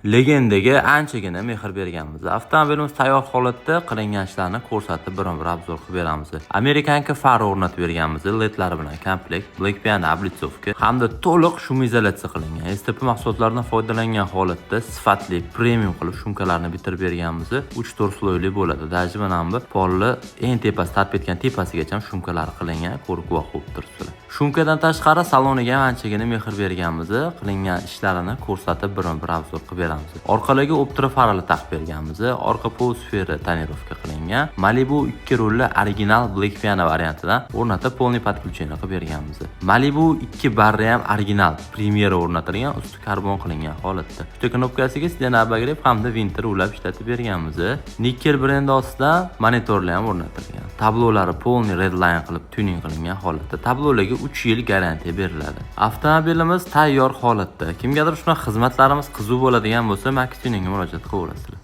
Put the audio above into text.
legendaga anchagina mehr berganmiz. Avtomobilimiz tayyor holatda qilingan ishlarni ko'rsatib, bir obzor qilib beramiz. Amerikanka fari o'rnatib berganmiz, ledlari bilan komplekt, Black Piano oblitsovka hamda to'liq shumizatsiya qilingan. STP mahsulotlaridan foydalangan holatda sifatli, premium qilib shumkalarni bitirib berganmiz. 3-4 sloyli bo'ladi. Даже mana bu polni eng tepasi tartib etgan tepasigacha shumkalar qilingan, ko'rib guvoh bo'lib turibsizlar. Shumkadan tashqari saloniga anchagina mehr berganmiz. Qilingan ishlarini ko'rsatib, bir obzor qilib beramiz. Orqalarga optra farali taqib berganmiz. Orqa polsfera tonirovka qilingan. Malibu 2 rulli original Black Piano variantidan o'rnatib polni podключение qilib berganmiz. Malibu 2 barri ham original premyera o'rnatilgan, usti karbon qilingan holatda. Uchta knopkasiga sidana bagrev hamda vinter ulab ishlatib berganmiz. Nickel brendi ostidan monitorlar ham o'rnatilgan. Tablolari polni redline qilib tuning qilingan holatda. Tablolarga 3 yil garantiya beriladi. Avtomobilimiz tayyor holatda. Kimgadir shunaqa xizmatlarimiz qiziq bo'ladigan bo'lsa, Max Tuningga murojaat qilaverasizlar.